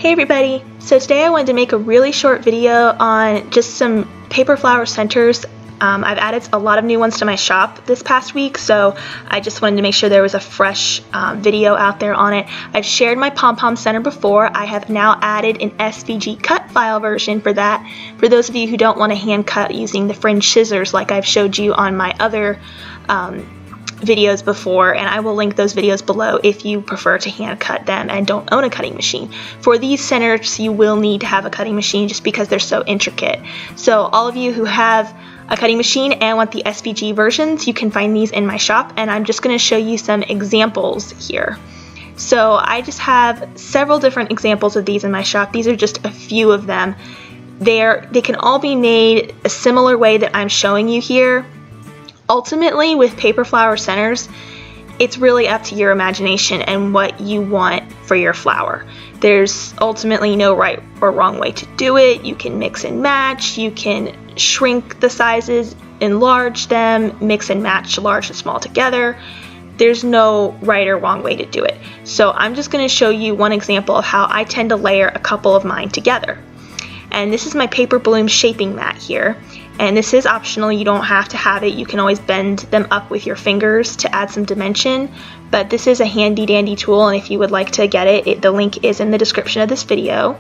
Hey everybody! So today I wanted to make a really short video on just some paper flower centers. I've added a lot of new ones to my shop this past week, so I just wanted to make sure there was a fresh video out there on it. I've shared my Pom Pom Center before. I have now added an SVG cut file version for that, for those of you who don't want to hand cut using the fringe scissors like I've showed you on my other videos before, and I will link those videos below if you prefer to hand cut them and don't own a cutting machine. For these centers you will need to have a cutting machine just because they're so intricate. So all of you who have a cutting machine and want the SVG versions, you can find these in my shop, and I'm just going to show you some examples here. So I just have several different examples of these in my shop. These are just a few of them. They can all be made a similar way that I'm showing you here. Ultimately, with paper flower centers, it's really up to your imagination and what you want for your flower. There's ultimately no right or wrong way to do it. You can mix and match, you can shrink the sizes, enlarge them, mix and match large and small together. There's no right or wrong way to do it. So I'm just going to show you one example of how I tend to layer a couple of mine together. And this is my paper bloom shaping mat here. And this is optional, you don't have to have it. You can always bend them up with your fingers to add some dimension. But this is a handy dandy tool, and if you would like to get it, the link is in the description of this video.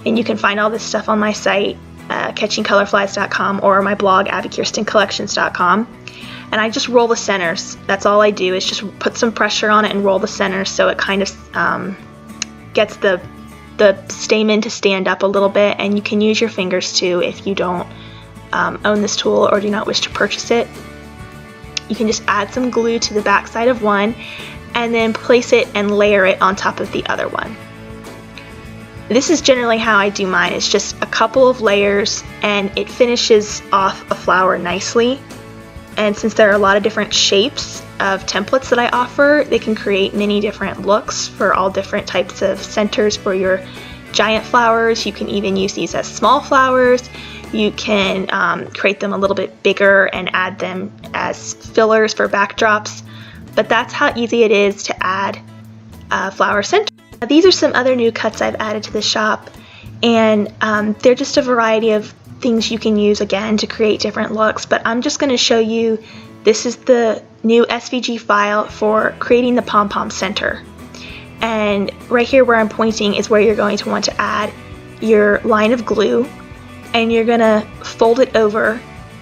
And you can find all this stuff on my site, catchingcolorflies.com, or my blog, abikirstencollections.com. And I just roll the centers. That's all I do, is just put some pressure on it and roll the centers so it kind of gets the stamen to stand up a little bit. And you can use your fingers too if you don't own this tool or do not wish to purchase it. You can just add some glue to the back side of one and then place it and layer it on top of the other one. This is generally how I do mine. It's just a couple of layers and it finishes off a flower nicely. And since there are a lot of different shapes of templates that I offer, they can create many different looks for all different types of centers for your giant flowers. You can even use these as small flowers. You can create them a little bit bigger and add them as fillers for backdrops. But that's how easy it is to add a flower center. Now, these are some other new cuts I've added to the shop, and they're just a variety of things you can use again to create different looks. But I'm just going to show you, this is the new SVG file for creating the Pom Pom Center. And right here where I'm pointing is where you're going to want to add your line of glue. And you're gonna fold it over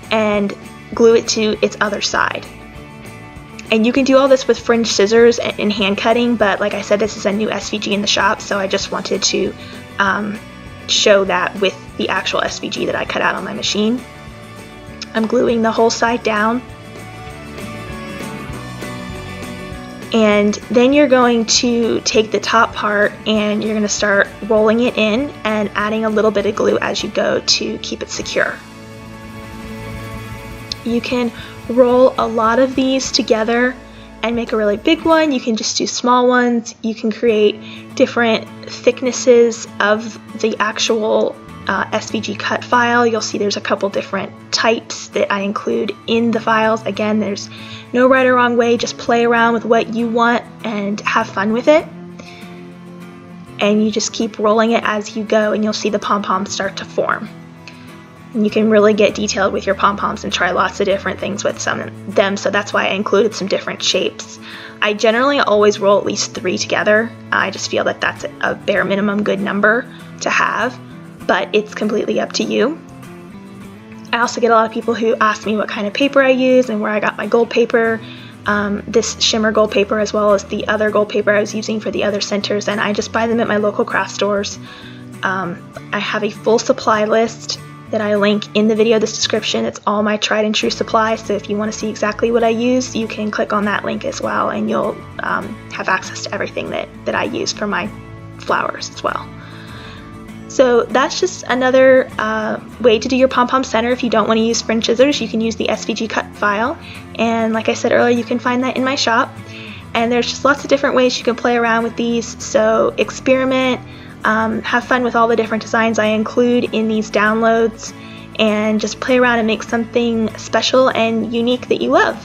and glue it to its other side. And you can do all this with fringe scissors and hand cutting, but like I said, this is a new SVG in the shop, so I just wanted to show that with the actual SVG that I cut out on my machine. I'm gluing the whole side down. And then you're going to take the top part and you're going to start rolling it in and adding a little bit of glue as you go to keep it secure. You can roll a lot of these together and make a really big one. You can just do small ones. You can create different thicknesses of the actual SVG cut file. You'll see there's a couple different types that I include in the files. Again, there's no right or wrong way, just play around with what you want and have fun with it. And you just keep rolling it as you go, and you'll see the pom-poms start to form. And you can really get detailed with your pom-poms and try lots of different things with some of them, so that's why I included some different shapes. I generally always roll at least 3 together. I just feel that that's a bare minimum good number to have, but it's completely up to you. I also get a lot of people who ask me what kind of paper I use and where I got my gold paper, this shimmer gold paper as well as the other gold paper I was using for the other centers, and I just buy them at my local craft stores. I have a full supply list that I link in the video description. It's all my tried and true supplies, so if you want to see exactly what I use, you can click on that link as well, and you'll have access to everything that I use for my flowers as well. So that's just another way to do your Pom Pom Center. If you don't want to use fringe scissors, you can use the SVG cut file. And like I said earlier, you can find that in my shop. And there's just lots of different ways you can play around with these. So experiment, have fun with all the different designs I include in these downloads, and just play around and make something special and unique that you love.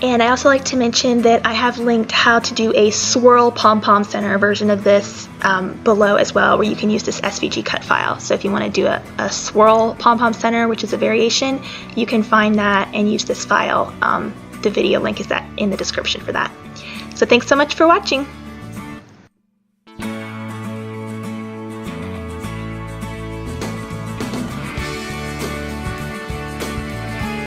And I also like to mention that I have linked how to do a swirl Pom Pom Center version of this below as well, where you can use this SVG cut file. So if you want to do a swirl Pom Pom Center, which is a variation, you can find that and use this file. The video link is in the description for that. So thanks so much for watching.